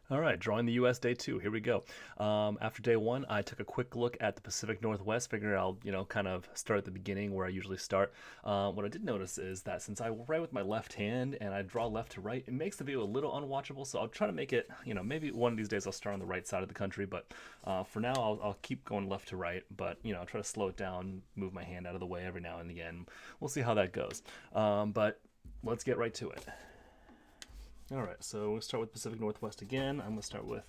All right, drawing the U.S. day two. Here we go. After day one, I took a quick look at the Pacific Northwest. Figured I'll, kind of start at the beginning where I usually start. What I did notice is that since I write with my left hand and I draw left to right, it makes the view a little unwatchable. So I'll try to make it, maybe one of these days I'll start on the right side of the country. But for now, I'll keep going left to right. But I'll try to slow it down, move my hand out of the way every now and again. We'll see how that goes. But let's get right to it. All right, so we'll start with Pacific Northwest again. I'm gonna start with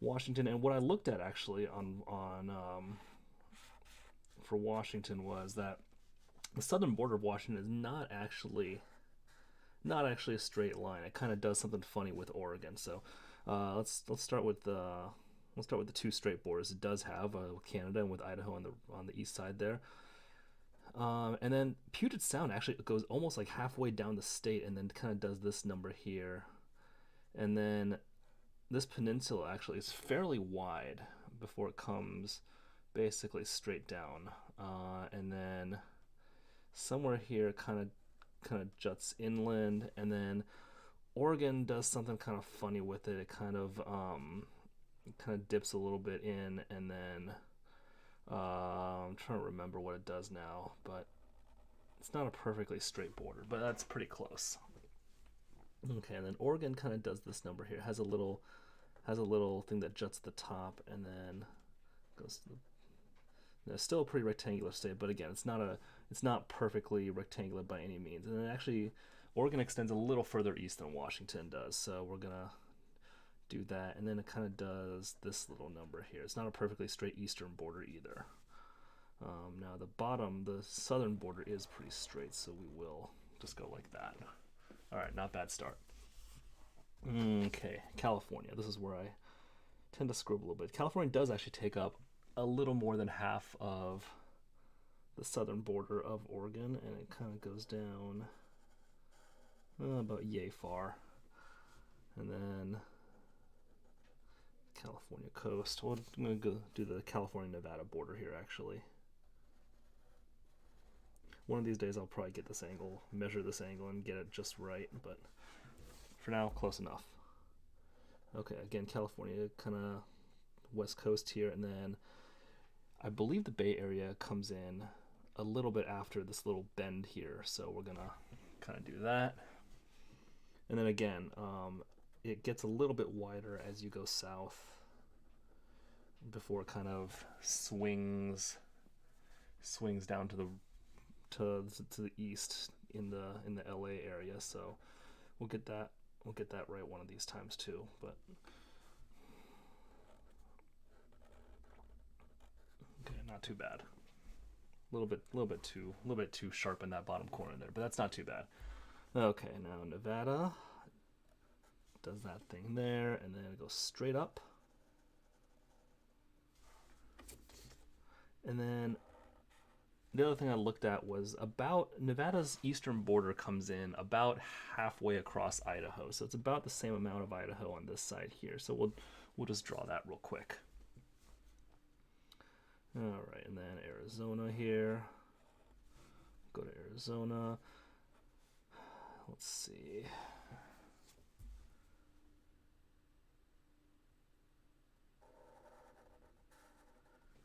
Washington, and what I looked at actually on for Washington was that the southern border of Washington is not actually a straight line. It kind of does something funny with Oregon. So let's start with the two straight borders. It does have Canada and with Idaho on the east side there. And then Puget Sound actually goes almost like halfway down the state, and then kind of does this number here, and then this peninsula actually is fairly wide before it comes basically straight down, and then somewhere here kind of juts inland, and then Oregon does something kind of funny with it. It kind of dips a little bit in, and then I'm trying to remember what it does now, but it's not a perfectly straight border, but that's pretty close. Okay, and then Oregon kind of does this number here. Has a little thing that juts at the top, and then goes to it's still a pretty rectangular state, but again, it's not perfectly rectangular by any means. And then actually, Oregon extends a little further east than Washington does, so we're gonna do that. And then it kind of does this little number here. It's not a perfectly straight eastern border either. Now the southern border is pretty straight, so we will just go like that. All right, not bad start. Okay, California. This is where I tend to screw up a little bit. California does actually take up a little more than half of the southern border of Oregon, and it kind of goes down about yay far. And then California coast. Well, I'm going to go do the California-Nevada border here, actually. One of these days I'll probably get this angle, measure this angle, and get it just right, but for now, close enough. Okay, again, California, kind of west coast here, and then I believe the Bay Area comes in a little bit after this little bend here, so we're gonna kind of do that. And then again, it gets a little bit wider as you go south before it kind of swings down to the east in the LA area. So we'll get that right one of these times too. But okay, not too bad. A little bit too sharp in that bottom corner there, but that's not too bad. Okay, now Nevada does that thing there, and then it goes straight up, and then the other thing I looked at was about Nevada's eastern border comes in about halfway across Idaho, so it's about the same amount of Idaho on this side here. So we'll just draw that real quick. All right, and then Arizona here. Go to Arizona. Let's see.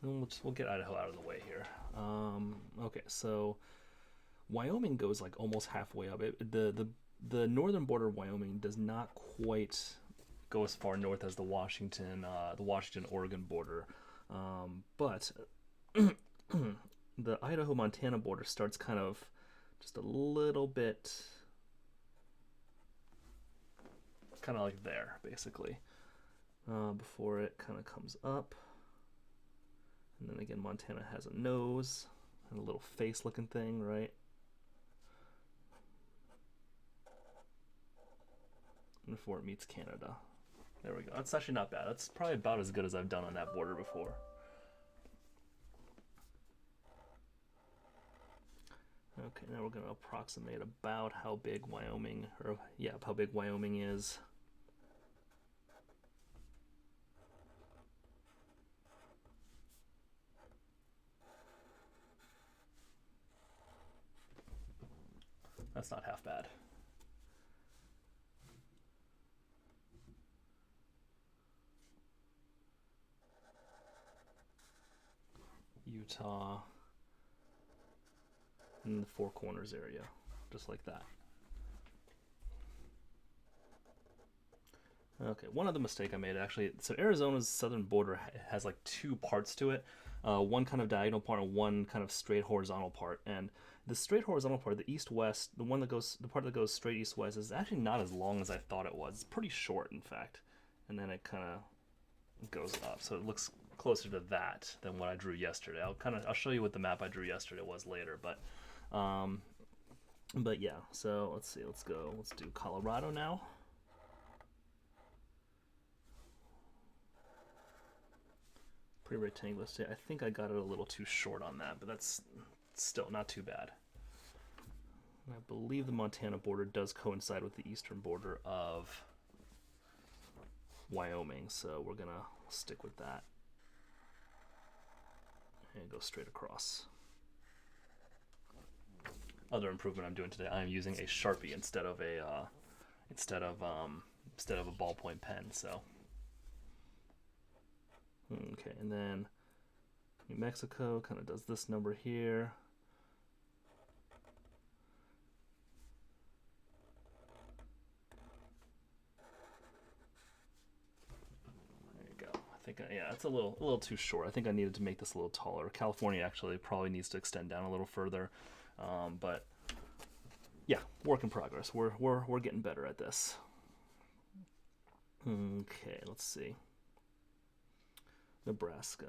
We'll get Idaho out of the way here. Okay, so Wyoming goes like almost halfway up. The northern border of Wyoming does not quite go as far north as the Washington Oregon border, but the Idaho-Montana border starts kind of just a little bit, kind of like there, basically, before it kind of comes up. And then again, Montana has a nose and a little face looking thing, right? And before it meets Canada. There we go. That's actually not bad. That's probably about as good as I've done on that border before. Okay, now we're going to approximate about how big Wyoming is. That's not half bad. Utah, in the Four Corners area, just like that. Okay, one other mistake I made actually. So Arizona's southern border has like two parts to it, one kind of diagonal part and one kind of straight horizontal part. And the straight horizontal part, the east-west, the part that goes straight east-west, is actually not as long as I thought it was. It's pretty short, in fact. And then it kind of goes up, so it looks closer to that than what I drew yesterday. I'll show you what the map I drew yesterday was later, but yeah. So let's see. Let's do Colorado now. Pretty rectangular state. I think I got it a little too short on that, but that's still not too bad. And I believe the Montana border does coincide with the eastern border of Wyoming, so we're gonna stick with that and go straight across. Other improvement I'm doing today, I'm using a Sharpie instead of a ballpoint pen. So okay, and then New Mexico kind of does this number here. There you go. I think yeah, it's a little too short. I think I needed to make this a little taller. California actually probably needs to extend down a little further, but yeah, work in progress. We're getting better at this. Okay, let's see. Nebraska.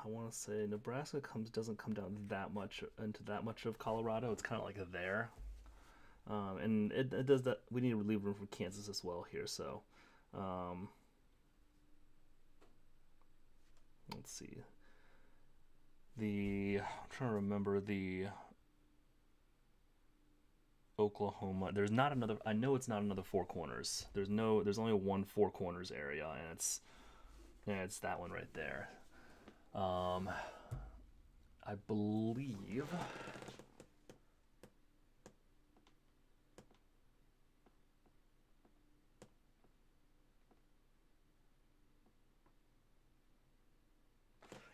I want to say Nebraska doesn't come down that much into that much of Colorado. It's kind of like there, and it does that. We need to leave room for Kansas as well here. So let's see. I'm trying to remember the Oklahoma. There's not another. I know it's not another Four Corners. There's only one Four Corners area, and it's that one right there. I believe.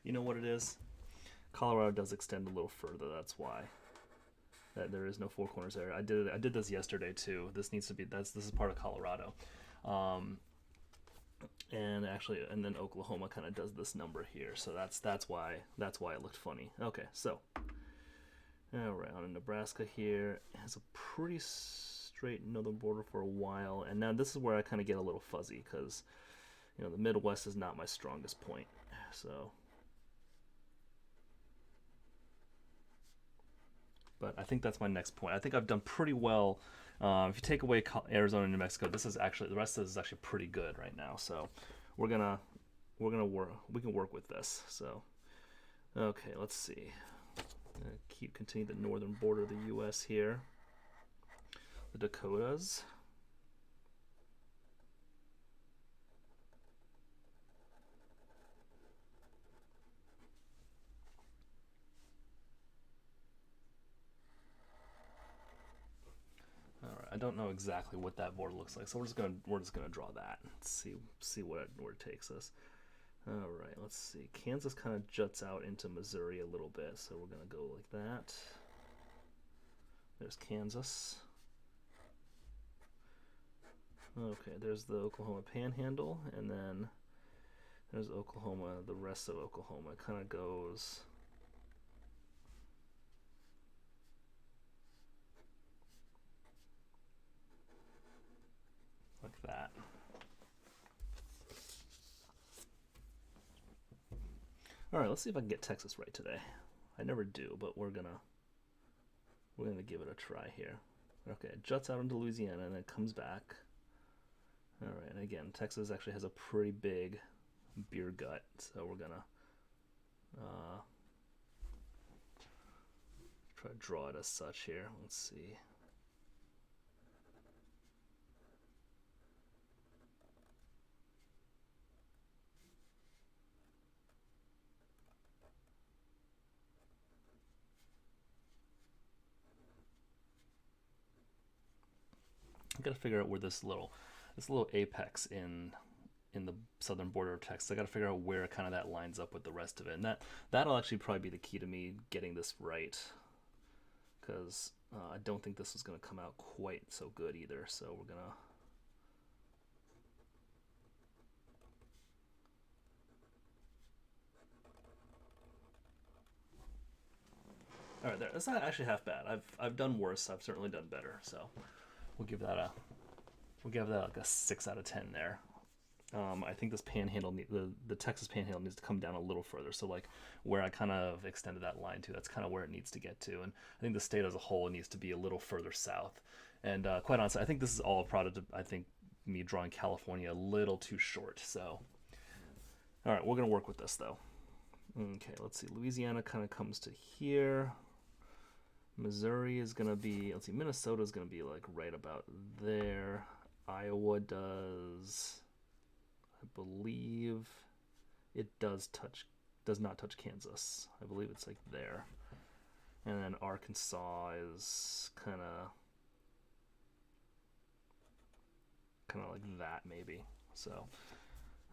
You know what it is? Colorado does extend a little further. That's why. That there is no Four Corners area. I did this yesterday too. This is part of Colorado. And then Oklahoma kind of does this number here, so that's why it looked funny. Okay, so around in Nebraska here has a pretty straight northern border for a while, and now this is where I kind of get a little fuzzy because the Midwest is not my strongest point. So, but I think that's my next point. I think I've done pretty well. If you take away Arizona and New Mexico, the rest of this is actually pretty good right now. So we can work with this. So okay, let's see. Continue the northern border of the U.S. here. The Dakotas. I don't know exactly what that border looks like, so we're just gonna draw that. See where it takes us. All right, let's see. Kansas kind of juts out into Missouri a little bit, so we're gonna go like that. There's Kansas. Okay, there's the Oklahoma Panhandle, and then there's Oklahoma. The rest of Oklahoma kind of goes. Like that. All right, let's see if I can get Texas right today. I never do, but we're gonna give it a try here. Okay, it juts out into Louisiana and then comes back. All right, and again, Texas actually has a pretty big beer gut, so we're gonna try to draw it as such here. Let's see. I gotta figure out where this little apex in in the southern border of Texas. I got to figure out where kind of that lines up with the rest of it, and that'll actually probably be the key to me getting this right, because I don't think this is going to come out quite so good either. So we're gonna. All right, there. That's not actually half bad. I've done worse. I've certainly done better. So we'll give that like a 6 out of 10 there. I think this panhandle, the Texas panhandle needs to come down a little further. So like where I kind of extended that line to, that's kind of where it needs to get to. And I think the state as a whole needs to be a little further south. And quite honestly, I think this is all a product of, I think, me drawing California a little too short. So, all right, we're going to work with this though. Okay, let's see. Louisiana kind of comes to here. Missouri is going to be, let's see, Minnesota is going to be like right about there. Iowa does, I believe it does not touch Kansas. I believe it's like there. And then Arkansas is kind of like that maybe. So,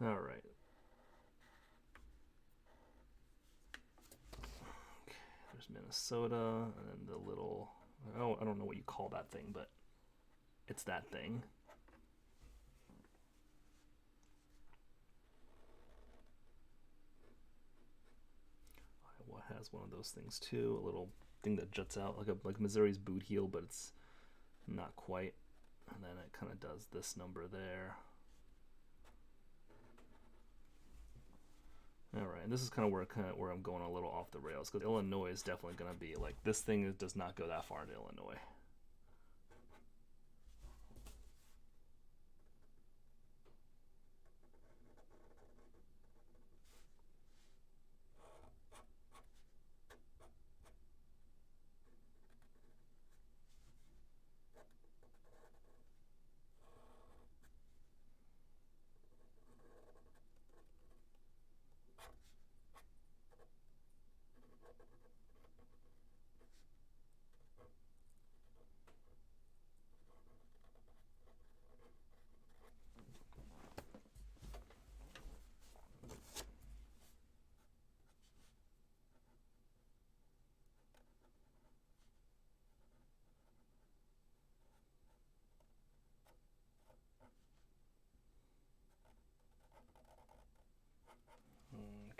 all right. Okay, there's Minnesota, and then the little, oh, I don't know what you call that thing, but it's that thing. Iowa has one of those things too, a little thing that juts out like Missouri's boot heel, but it's not quite. And then it kind of does this number there. All right, and this is kind of where I'm going a little off the rails, because Illinois is definitely going to be like, this thing does not go that far into Illinois.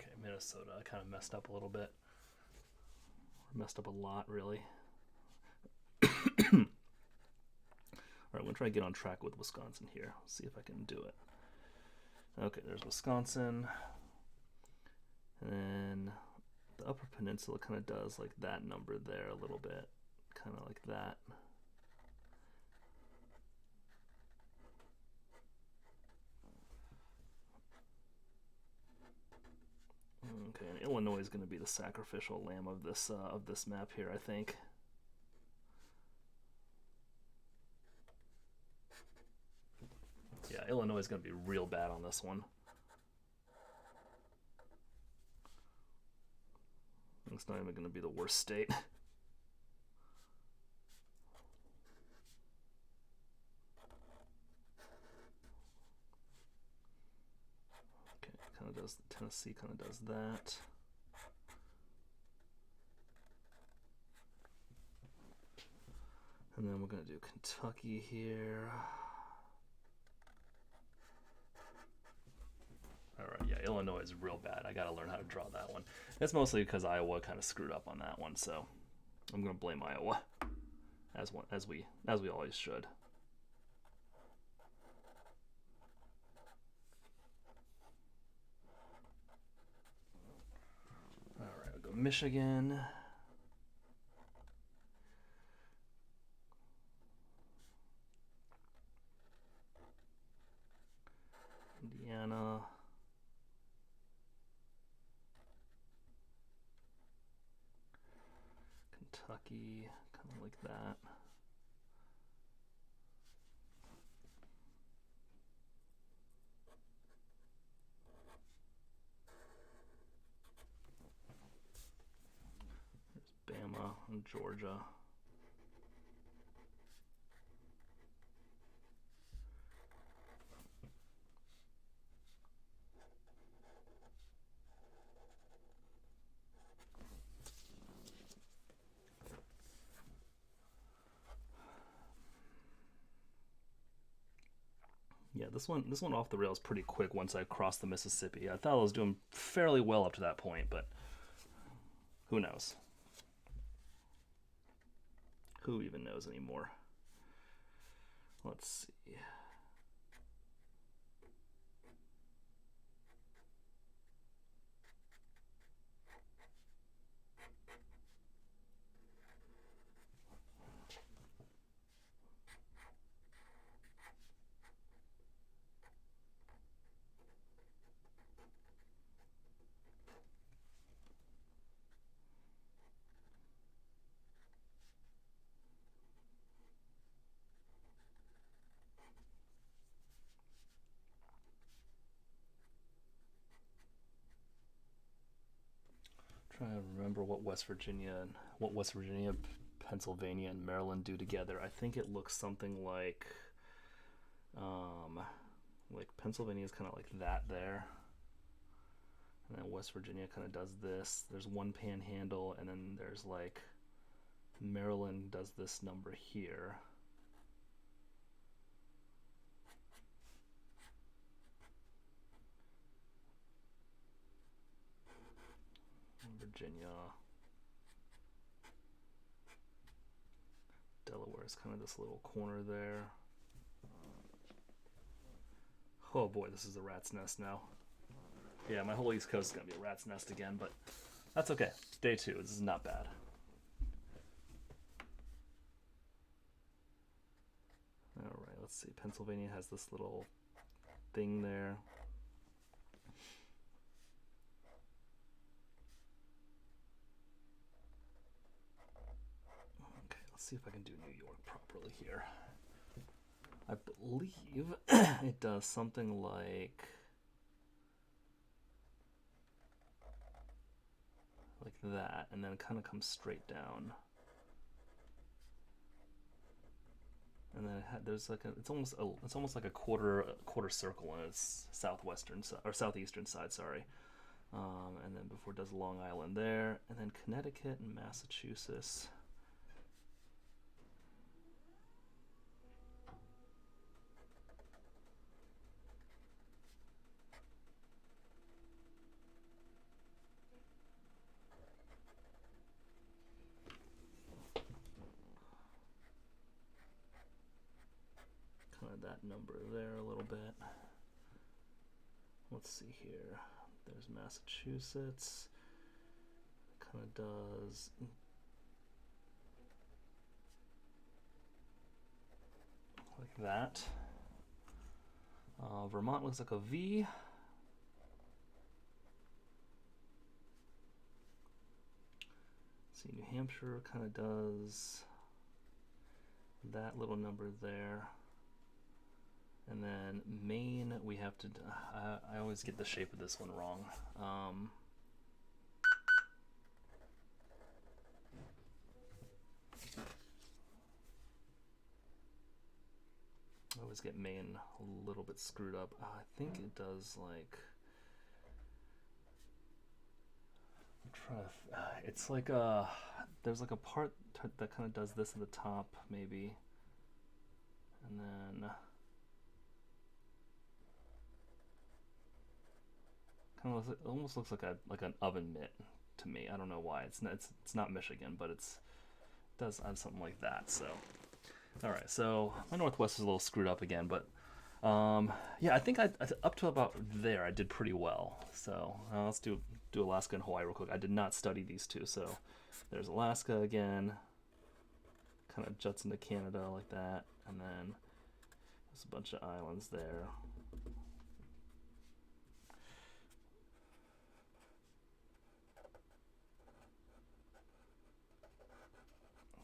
Okay, Minnesota, I kind of messed up a little bit. Messed up a lot, really. All right, I'm going to try to get on track with Wisconsin here. See if I can do it. Okay, there's Wisconsin. And then the Upper Peninsula kind of does like that number there a little bit. Kind of like that. Okay, and Illinois is going to be the sacrificial lamb of this map here, I think. Yeah, Illinois is going to be real bad on this one. It's not even going to be the worst state. Okay, kind of does, Tennessee kind of does that. And then we're going to do Kentucky here. All right, yeah, Illinois is real bad. I got to learn how to draw that one. That's mostly because Iowa kind of screwed up on that one, so I'm going to blame Iowa, as we always should. All right, we'll go Michigan. Indiana. Kentucky, kind of like that. There's Bama and Georgia. this one off the rails pretty quick once I crossed the Mississippi. I thought I was doing fairly well up to that point, but who knows? Who even knows anymore? Let's see. Trying to remember what West Virginia, Pennsylvania, and Maryland do together. I think it looks something like Pennsylvania is kind of like that there, and then West Virginia kind of does this. There's one panhandle, and then there's like Maryland does this number here. Virginia. Delaware is kind of this little corner there. Oh boy, this is a rat's nest now. Yeah, my whole East Coast is going to be a rat's nest again, but that's okay. Day 2, this is not bad. Alright, let's see. Pennsylvania has this little thing there. See if I can do New York properly here. I believe it does something like that, and then it kind of comes straight down. And then there's like it's almost like a quarter circle on its southeastern side. Sorry. And then before it does Long Island there, and then Connecticut and Massachusetts. That number there a little bit. Let's see here. There's Massachusetts. Kind of does like that. Vermont looks like a V. See, New Hampshire kind of does that little number there. And then Maine, we have to, I always get the shape of this one wrong. I always get Maine a little bit screwed up. I think it does like, it's like there's like a part that kind of does this at the top maybe. And then it almost looks like an oven mitt to me. I don't know why. It's not Michigan, but it does have something like that. So, all right. So my Northwest is a little screwed up again, but yeah, I think I up to about there I did pretty well. So let's do Alaska and Hawaii real quick. I did not study these two, so there's Alaska again. Kind of juts into Canada like that, and then there's a bunch of islands there.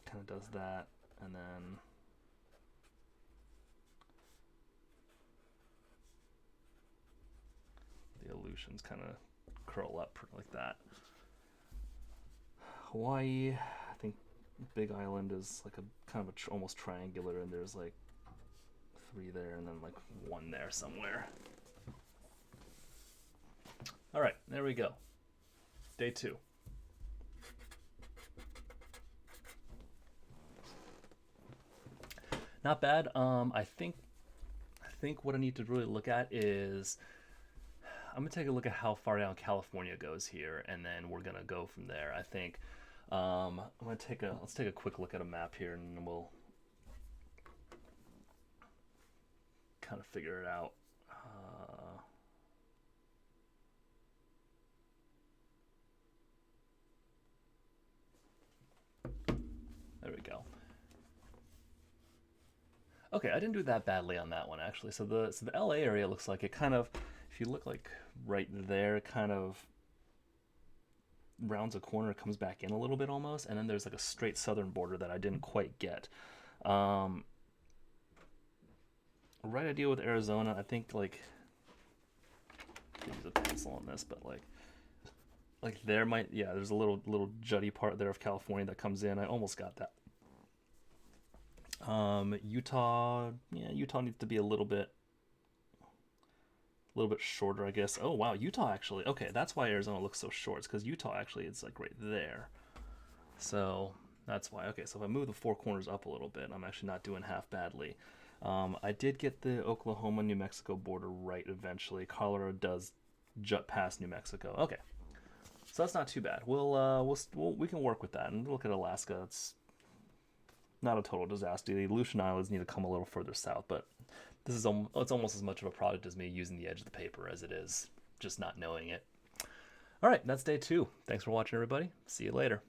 Kind of does that, and then the Aleutians kind of curl up like that. Hawaii, I think Big Island is like a kind of almost triangular, and there's like 3 there and then like 1 there somewhere. All right, there we go. Day 2. Not bad. I think think what I need to really look at is I'm gonna take a look at how far down California goes here, and then we're gonna go from there. I think I'm gonna let's take a quick look at a map here, and then we'll kind of figure it out. There we go. Okay, I didn't do that badly on that one actually. So the LA area looks like it kind of, if you look like right there, it kind of rounds a corner, comes back in a little bit almost, and then there's like a straight southern border that I didn't quite get. Um, right idea with Arizona, I think like use a pencil on this, but like there might, yeah, there's a little jutty part there of California that comes in. I almost got that. Utah, yeah, Utah needs to be a little bit shorter, I guess. Oh wow, Utah actually. Okay, that's why Arizona looks so short. It's because Utah actually it's like right there. So that's why. Okay, so if I move the four corners up a little bit, I'm actually not doing half badly. I did get the Oklahoma-New Mexico border right eventually. Colorado does jut past New Mexico. Okay, so that's not too bad. We can work with that and look at Alaska. It's not a total disaster. The Aleutian Islands need to come a little further south, but this is it's almost as much of a project as me using the edge of the paper as it is just not knowing it. All right, that's day 2. Thanks for watching, everybody. See you later.